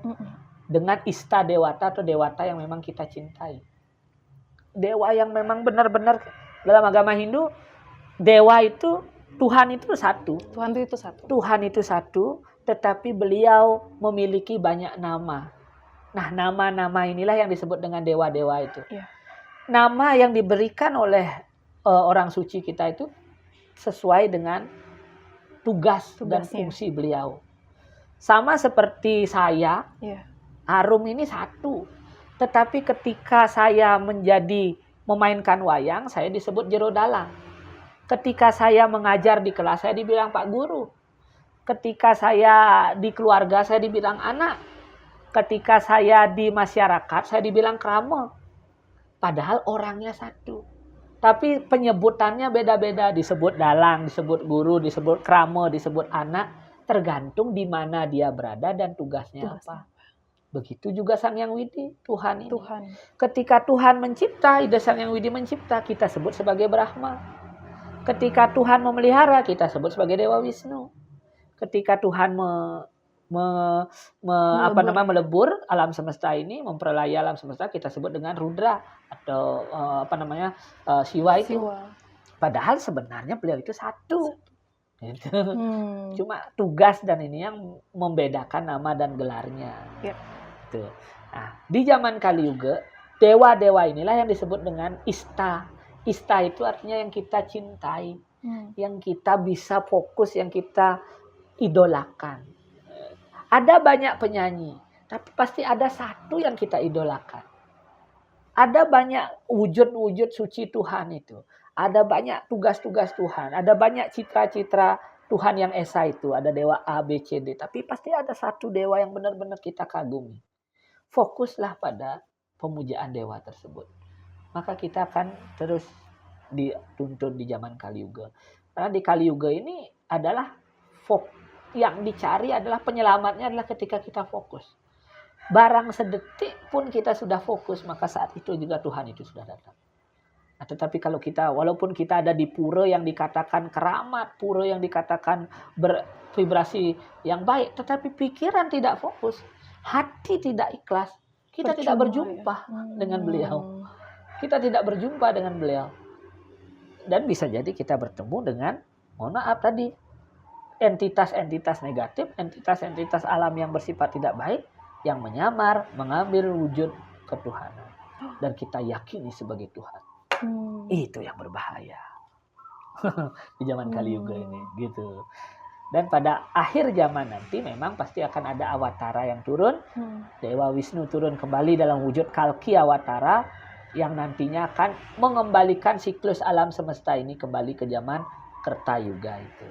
dengan ista dewata atau dewata yang memang kita cintai. Dewa yang memang benar-benar dalam agama Hindu, dewa itu, Tuhan itu satu. Tuhan itu satu, tetapi beliau memiliki banyak nama. Nah, nama-nama inilah yang disebut dengan dewa-dewa itu. Iya. Nama yang diberikan oleh orang suci kita itu sesuai dengan tugas dan fungsi beliau. Sama seperti saya, Arum ini satu. Tetapi ketika saya memainkan wayang, saya disebut Jero Dalang. Ketika saya mengajar di kelas, saya dibilang Pak Guru. Ketika saya di keluarga, saya dibilang anak. Ketika saya di masyarakat, saya dibilang krama. Padahal orangnya satu. Tapi penyebutannya beda-beda. Disebut dalang, disebut guru, disebut krama, disebut anak. Tergantung di mana dia berada dan tugasnya apa. Begitu juga Sang Yang Widi, Tuhan ini. Ketika Tuhan mencipta, Ida Sang Yang Widi mencipta, kita sebut sebagai Brahma. Ketika Tuhan memelihara, kita sebut sebagai Dewa Wisnu. Ketika Tuhan melebur alam semesta ini, memperlaya alam semesta, kita sebut dengan Rudra atau Siwa itu. Padahal sebenarnya beliau itu satu. Gitu. Cuma tugas dan ini yang membedakan nama dan gelarnya. Gitu. Nah, di zaman Kali Yuga, dewa-dewa inilah yang disebut dengan ista. Ista itu artinya yang kita cintai, yang kita bisa fokus, yang kita idolakan. Ada banyak penyanyi, tapi pasti ada satu yang kita idolakan. Ada banyak wujud-wujud suci Tuhan itu. Ada banyak tugas-tugas Tuhan. Ada banyak citra-citra Tuhan yang esa itu. Ada dewa A, B, C, D. Tapi pasti ada satu dewa yang benar-benar kita kagumi. Fokuslah pada pemujaan dewa tersebut. Maka kita akan terus dituntun di zaman Kali Yuga. Karena di Kali Yuga ini adalah yang dicari adalah penyelamatnya adalah ketika kita fokus. barang sedetik pun kita sudah fokus, maka saat itu juga Tuhan itu sudah datang. Nah, tetapi kalau kita, walaupun kita ada di pura yang dikatakan keramat, pura yang dikatakan bervibrasi yang baik, tetapi pikiran tidak fokus, hati tidak ikhlas, kita tidak berjumpa dengan beliau. Kita tidak berjumpa dengan beliau. Dan bisa jadi kita bertemu dengan, mohon maaf tadi, entitas-entitas negatif, entitas-entitas alam yang bersifat tidak baik, yang menyamar, mengambil wujud ketuhanan. Dan kita yakini sebagai Tuhan. Itu yang berbahaya. Di zaman Kali Yuga ini. Gitu. Dan pada akhir zaman nanti memang pasti akan ada awatara yang turun. Dewa Wisnu turun kembali dalam wujud Kalki awatara. Yang nantinya akan mengembalikan siklus alam semesta ini kembali ke zaman Kertayuga itu.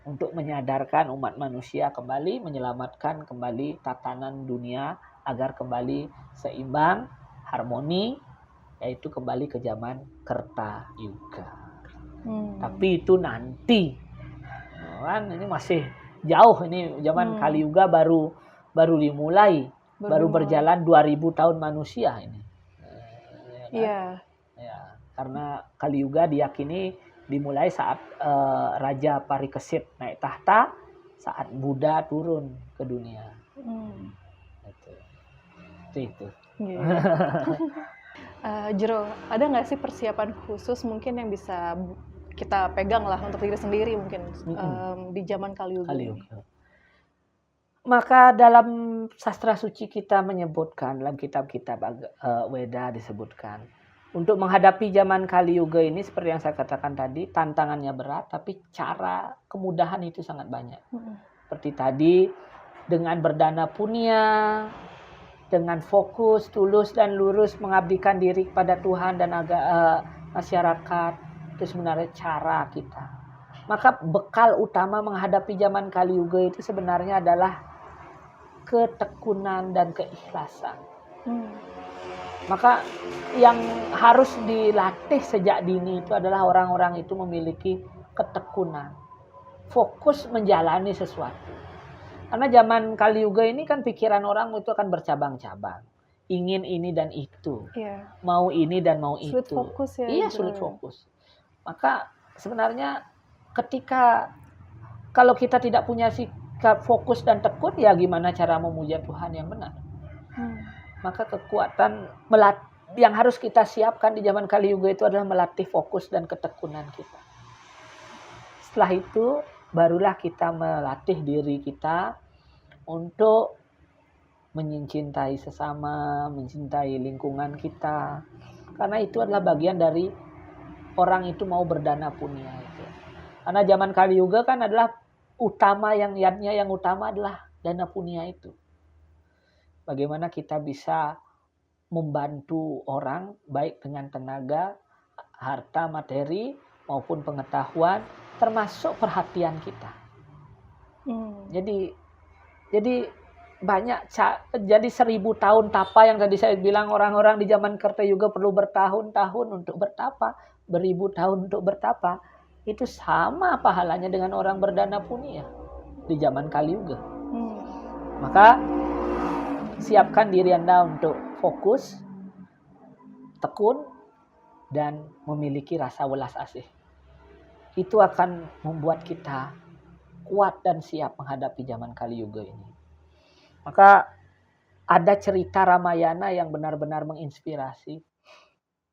Untuk menyadarkan umat manusia kembali, menyelamatkan kembali tatanan dunia agar kembali seimbang, harmoni, yaitu kembali ke zaman Kertayuga. Tapi itu nanti, kan ini masih jauh, ini zaman Kali Yuga baru dimulai, baru berjalan 2000 tahun manusia ini. Iya. Ya, karena Kali Yuga diyakini dimulai saat Raja Parikesit naik tahta, saat Buddha turun ke dunia. Itu. Jero, ada nggak sih persiapan khusus mungkin yang bisa kita pegang lah untuk diri sendiri mungkin di zaman Kali Yuga? Maka dalam sastra suci kita menyebutkan, dalam kitab-kitab Weda disebutkan, untuk menghadapi zaman Kali Yuga ini seperti yang saya katakan tadi, tantangannya berat, tapi cara kemudahan itu sangat banyak. Seperti tadi, dengan berdana punya, dengan fokus, tulus dan lurus mengabdikan diri kepada Tuhan dan masyarakat, itu sebenarnya cara kita. Maka bekal utama menghadapi zaman Kali Yuga itu sebenarnya adalah ketekunan dan keikhlasan. Maka yang harus dilatih sejak dini itu adalah orang-orang itu memiliki ketekunan, fokus menjalani sesuatu. Karena zaman Kali Yuga ini kan pikiran orang itu akan bercabang-cabang, ingin ini dan itu, mau ini dan mau sulit itu. Fokus ya, iya, sulit fokus. Maka sebenarnya ketika kalau kita tidak punya sikap fokus dan tekun, ya gimana cara memuja Tuhan yang benar? Maka kekuatan yang harus kita siapkan di zaman Kali Yuga itu adalah melatih fokus dan ketekunan kita. Setelah itu barulah kita melatih diri kita untuk mencintai sesama, mencintai lingkungan kita. Karena itu adalah bagian dari orang itu mau berdana punya itu. Karena zaman Kali Yuga kan adalah utama, yang utama adalah dana punya itu. Bagaimana kita bisa membantu orang baik dengan tenaga, harta, materi maupun pengetahuan, termasuk perhatian kita. Jadi banyak, jadi 1000 tahun tapa yang tadi saya bilang, orang-orang di zaman Kertayuga perlu bertahun-tahun untuk bertapa, 1000 tahun untuk bertapa. Itu sama pahalanya dengan orang berdana punya di zaman Kali Yuga. Maka siapkan diri Anda untuk fokus, tekun, dan memiliki rasa welas asih. Itu akan membuat kita kuat dan siap menghadapi zaman Kali Yuga ini. Maka ada cerita Ramayana yang benar-benar menginspirasi,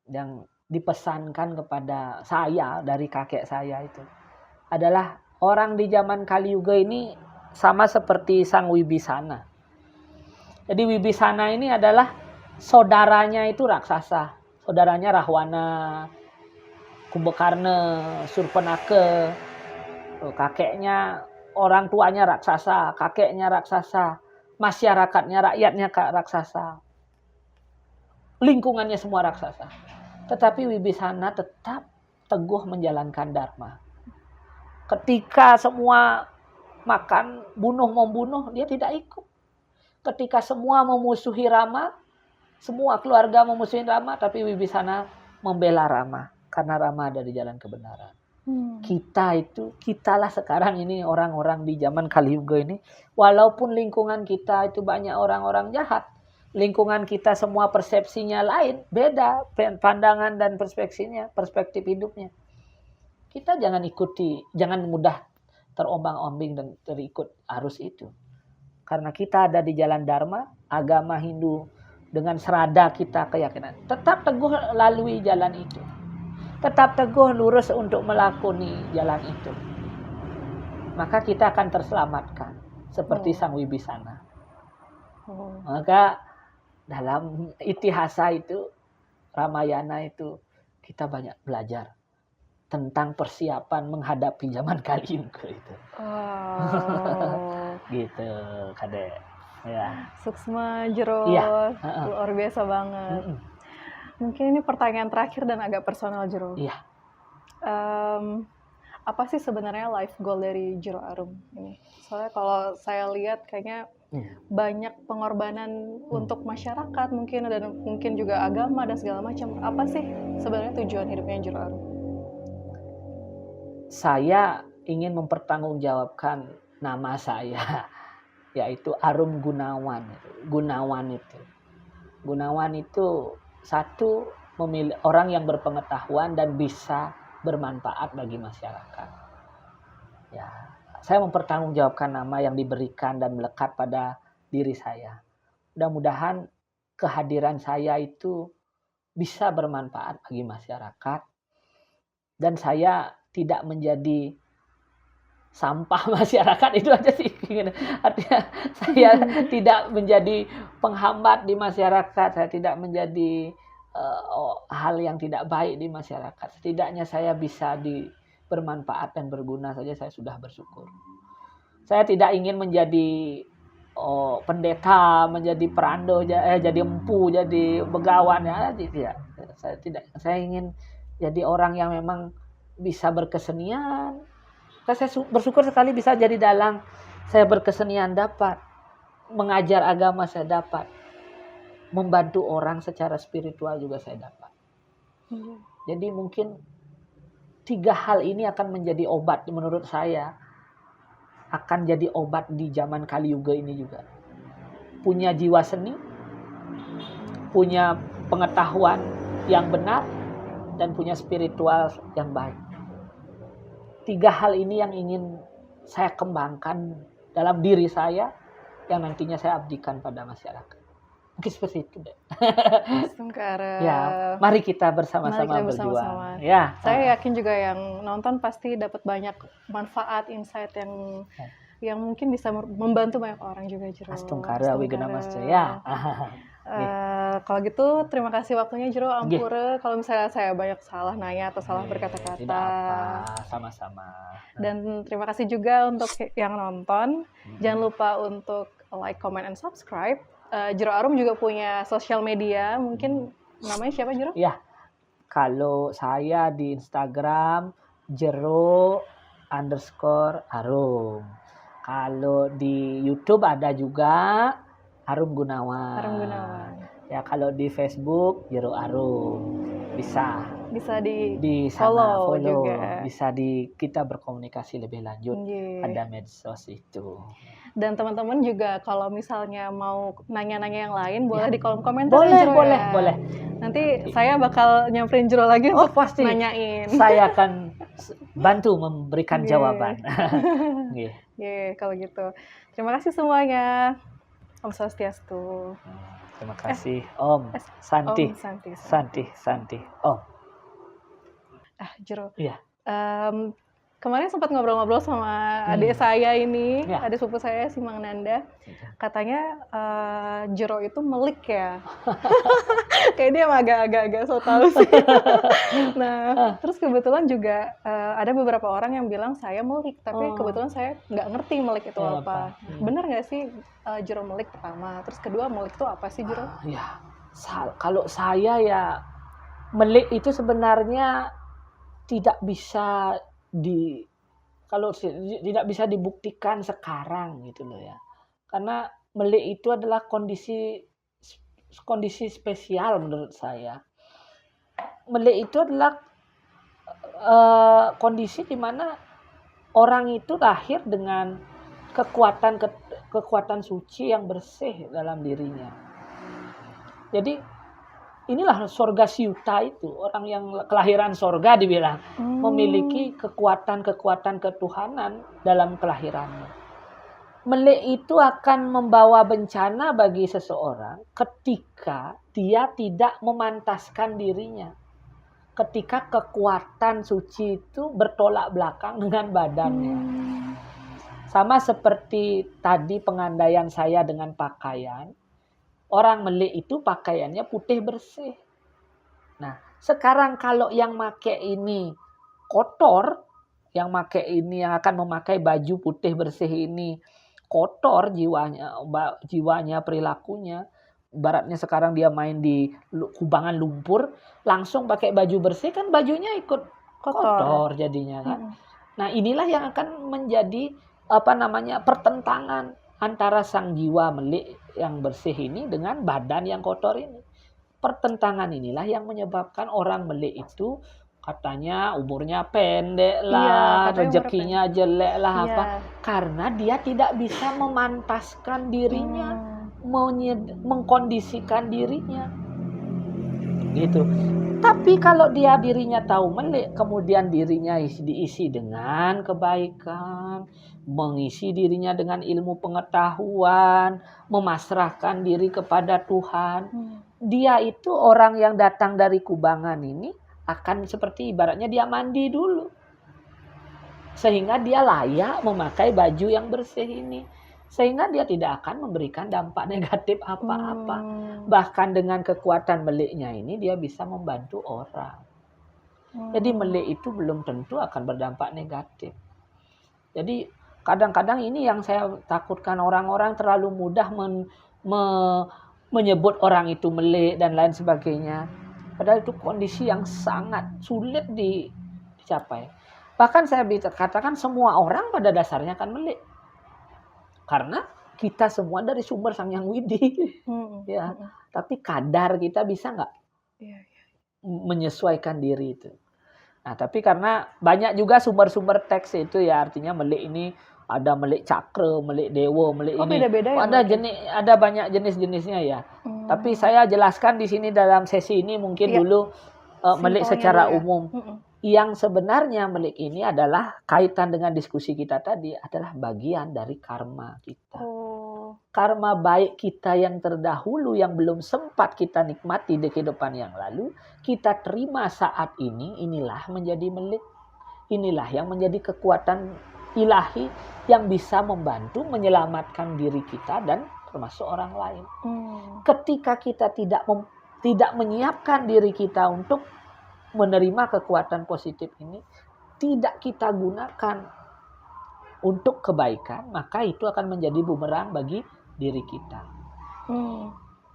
yang dipesankan kepada saya dari kakek saya itu. Adalah orang di zaman Kali Yuga ini sama seperti Sang Wibisana. Jadi Wibisana ini adalah saudaranya itu raksasa. Saudaranya Rahwana, Kumbakarna, Surpanaka. Kakeknya, orang tuanya raksasa, kakeknya raksasa, masyarakatnya, rakyatnya raksasa. Lingkungannya semua raksasa. Tetapi Wibisana tetap teguh menjalankan dharma. Ketika semua makan, bunuh-membunuh, dia tidak ikut. Ketika semua memusuhi Rama, semua keluarga memusuhi Rama, tapi Wibisana membela Rama. Karena Rama ada di jalan kebenaran. Kitalah sekarang ini orang-orang di zaman Kali Yuga ini, walaupun lingkungan kita itu banyak orang-orang jahat, lingkungan kita semua persepsinya lain, beda pandangan dan perspektif hidupnya. Kita jangan mudah terombang-ambing dan terikut arus itu. Karena kita ada di jalan Dharma, agama Hindu, dengan serada kita keyakinan. Tetap teguh lalui jalan itu. Tetap teguh lurus untuk melakoni jalan itu. Maka kita akan terselamatkan. Seperti Sang Wibisana. Maka dalam Itihasa itu, Ramayana itu, kita banyak belajar tentang persiapan menghadapi zaman Kali Yuga itu. Gitu, Kade. Ya. Suksma Jero, Iya. luar biasa banget. Mungkin ini pertanyaan terakhir dan agak personal Jero. Iya. Apa sih sebenarnya life goal dari Jero Arum ini? Soalnya kalau saya lihat kayaknya banyak pengorbanan untuk masyarakat mungkin, dan mungkin juga agama dan segala macam. Apa sih sebenarnya tujuan hidupnya Jero Arum? Saya ingin mempertanggungjawabkan nama saya, yaitu Arum Gunawan. Gunawan itu satu, orang yang berpengetahuan dan bisa bermanfaat bagi masyarakat. Ya, saya mempertanggungjawabkan nama yang diberikan dan melekat pada diri saya. Mudah-mudahan kehadiran saya itu bisa bermanfaat bagi masyarakat dan saya tidak menjadi sampah masyarakat, itu aja sih. Artinya saya tidak menjadi penghambat di masyarakat, saya tidak menjadi hal yang tidak baik di masyarakat. Setidaknya saya bisa bermanfaat dan berguna saja, saya sudah bersyukur. Saya tidak ingin menjadi pendeta, menjadi perando, jadi empu, jadi begawan, ya tidak. Saya tidak. Saya ingin jadi orang yang memang bisa berkesenian. Saya bersyukur sekali bisa jadi dalang. Saya berkesenian dapat, mengajar agama saya dapat, membantu orang secara spiritual juga saya dapat. Jadi mungkin 3 hal ini akan menjadi obat menurut saya. Akan jadi obat di zaman Kali Yuga ini juga. Punya jiwa seni, punya pengetahuan yang benar, dan punya spiritual yang baik. 3 hal ini yang ingin saya kembangkan dalam diri saya, yang nantinya saya abdikan pada masyarakat. Mungkin seperti itu deh. Ya, mari kita bersama-sama berjuang. Ya. Saya yakin juga yang nonton pasti dapat banyak manfaat, insight yang mungkin bisa membantu banyak orang juga Jero. Astungkara Wigenamasya. Ya. Kalau gitu terima kasih waktunya Jero Ampura. Kalau misalnya saya banyak salah nanya atau salah berkata-kata. Tidak apa, sama-sama. Dan terima kasih juga untuk yang nonton. Jangan lupa untuk like, comment, and subscribe. Jero Arum juga punya sosial media, mungkin namanya siapa Jero? Ya, kalau saya di Instagram Jero_Arum. Kalau di YouTube ada juga Arum Gunawan. Ya, kalau di Facebook Jero Arum. Bisa di follow juga. Bisa kita berkomunikasi lebih lanjut pada medsos itu. Dan teman-teman juga kalau misalnya mau nanya-nanya yang lain boleh di kolom komentar. Boleh. Nanti saya bakal nyamperin Jero lagi untuk pasti nanyain. Saya akan bantu memberikan jawaban. Kalau gitu. Terima kasih semuanya. Om Swastiastu. Terima kasih Om Santi. Om. Jero. Iya. Kemarin sempat ngobrol-ngobrol sama adik saya ini, adik sepupu saya si Mang Nanda. Katanya Jero itu melik ya. Kayak dia agak-agak so tau sih. Nah, terus kebetulan juga ada beberapa orang yang bilang saya melik, tapi kebetulan saya nggak ngerti melik itu apa. Benar nggak sih Jero melik pertama? Terus kedua, melik itu apa sih Jero? Kalau saya ya, melik itu sebenarnya tidak bisa tidak bisa dibuktikan sekarang gitu loh ya. Karena melik itu adalah kondisi spesial menurut saya. Melik itu adalah kondisi di mana orang itu lahir dengan kekuatan suci yang bersih dalam dirinya. Jadi inilah sorga siuta itu, orang yang kelahiran sorga dibilang memiliki kekuatan ketuhanan dalam kelahirannya. Melek itu akan membawa bencana bagi seseorang ketika dia tidak memantaskan dirinya. Ketika kekuatan suci itu bertolak belakang dengan badannya. Sama seperti tadi pengandaian saya dengan pakaian. Orang melek itu pakaiannya putih bersih. Nah, sekarang kalau yang make ini kotor, yang akan memakai baju putih bersih ini kotor jiwanya, perilakunya. Ibaratnya sekarang dia main di kubangan lumpur, langsung pakai baju bersih kan bajunya ikut kotor jadinya kan. Nah, inilah yang akan menjadi pertentangan antara sang jiwa melek yang bersih ini dengan badan yang kotor ini. Pertentangan inilah yang menyebabkan orang melek itu katanya umurnya pendek lah, rezekinya jelek lah apa. Karena dia tidak bisa memantaskan dirinya, mengkondisikan dirinya. Gitu. Tapi kalau dia dirinya tahu melek, kemudian dirinya diisi dengan kebaikan, mengisi dirinya dengan ilmu pengetahuan, memasrahkan diri kepada Tuhan. Dia itu orang yang datang dari kubangan ini akan seperti ibaratnya dia mandi dulu. Sehingga dia layak memakai baju yang bersih ini. Sehingga dia tidak akan memberikan dampak negatif apa-apa. Bahkan dengan kekuatan meleknya ini dia bisa membantu orang. Jadi melek itu belum tentu akan berdampak negatif. Jadi kadang-kadang ini yang saya takutkan, orang-orang terlalu mudah menyebut orang itu melek dan lain sebagainya. Padahal itu kondisi yang sangat sulit dicapai. Bahkan saya katakan semua orang pada dasarnya akan melek. Karena kita semua dari sumber Sang Yang Widi. Ya, tapi kadar kita bisa nggak menyesuaikan diri itu. Nah, tapi karena banyak juga sumber-sumber teks itu ya, artinya melek ini ada melek cakra, melek dewa, melek ini. Beda-beda ya, ada banyak jenis-jenisnya ya. Tapi saya jelaskan di sini dalam sesi ini mungkin dulu melek secara umum. Yang sebenarnya melek ini adalah kaitan dengan diskusi kita tadi, adalah bagian dari karma kita. Karma baik kita yang terdahulu yang belum sempat kita nikmati di kehidupan yang lalu, kita terima saat ini, inilah menjadi melek. Inilah yang menjadi kekuatan ilahi yang bisa membantu menyelamatkan diri kita dan termasuk orang lain. Ketika kita tidak menyiapkan diri kita untuk menerima kekuatan positif ini, tidak kita gunakan untuk kebaikan, maka itu akan menjadi bumerang bagi diri kita.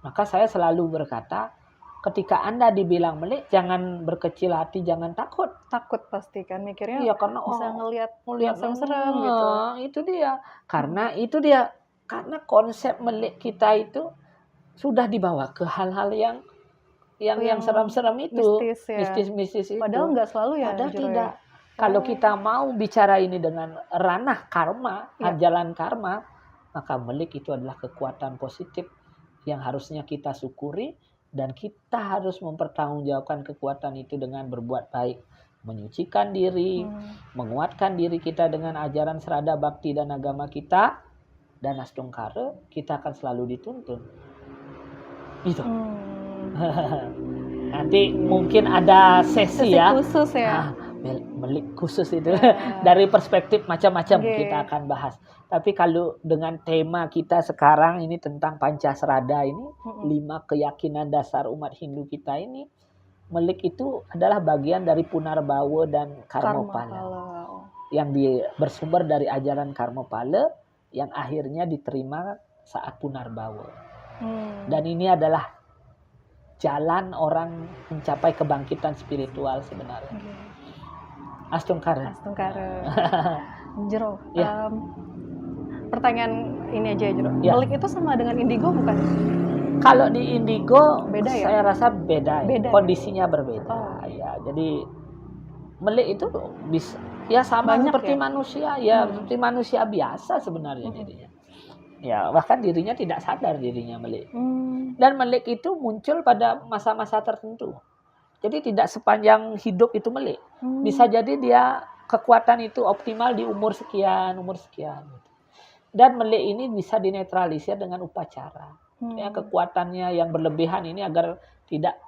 Maka saya selalu berkata, ketika Anda dibilang melek, jangan berkecil hati, jangan takut. Takut pasti kan, mikirnya karena bisa ngelihat serem-serem gitu. Itu dia. Karena konsep melek kita itu sudah dibawa ke hal-hal yang serem-serem itu, mistis itu. Padahal nggak selalu ya. Padahal tidak. Kalau kita mau bicara ini dengan ranah karma, jalan karma, maka melek itu adalah kekuatan positif yang harusnya kita syukuri, dan kita harus mempertanggungjawabkan kekuatan itu dengan berbuat baik, menyucikan diri, menguatkan diri kita dengan ajaran serada bakti dan agama kita, dan astungkara kita akan selalu dituntun. Itu. Nanti mungkin ada sesi ya khusus ya. Melek khusus itu dari perspektif macam-macam kita akan bahas. Tapi kalau dengan tema kita sekarang ini tentang Pancasrada ini, 5 keyakinan dasar umat Hindu kita ini, melek itu adalah bagian dari Punarbawa dan Karmapala. Yang bersumber dari ajaran Karmapala yang akhirnya diterima saat Punarbawa. Dan ini adalah jalan orang mencapai kebangkitan spiritual sebenarnya. Astungkara. Jero, pertanyaan ini aja Jero. Melek itu sama dengan indigo bukan? Kalau di indigo beda ya? Saya rasa beda. Kondisinya berbeda. Ya, jadi melik itu bisa ya sama Banyak seperti ya? manusia, ya seperti manusia biasa sebenarnya dirinya. Ya, bahkan dirinya tidak sadar dirinya melik. Dan melik itu muncul pada masa-masa tertentu. Jadi tidak sepanjang hidup itu melik. Bisa jadi dia kekuatan itu optimal di umur sekian. Dan melik ini bisa dinetralisir dengan upacara. Ya, kekuatannya yang berlebihan ini agar tidak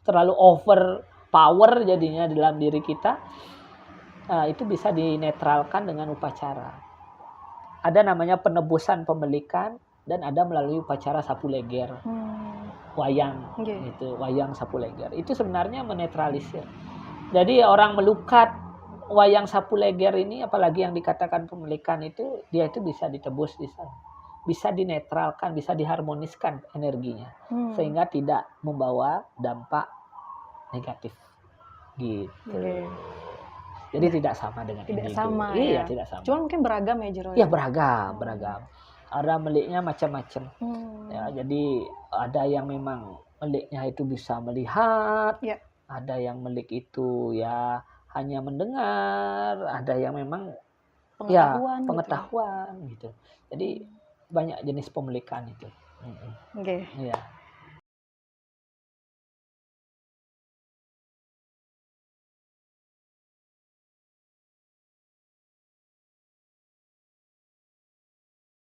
terlalu over power jadinya dalam diri kita, itu bisa dinetralkan dengan upacara. Ada namanya penebusan pemelikan dan ada melalui upacara sapu leger, wayang, gitu, wayang sapu leger. Itu sebenarnya menetralisir. Jadi orang melukat wayang sapu leger ini, apalagi yang dikatakan pemelikan itu, dia itu bisa ditebus di sana, bisa dinetralkan, bisa diharmoniskan energinya, sehingga tidak membawa dampak negatif, gitu. Jadi tidak sama dengan Tidak indigo. sama Iya, ya. tidak sama. Cuman mungkin beragam ya Jero. Iya, beragam. Ada meliknya macam-macam. Ya, jadi ada yang memang meliknya itu bisa melihat, ada yang melik itu ya hanya mendengar, ada yang memang pengetahuan gitu. Jadi banyak jenis pemelikan itu. Oke. Iya.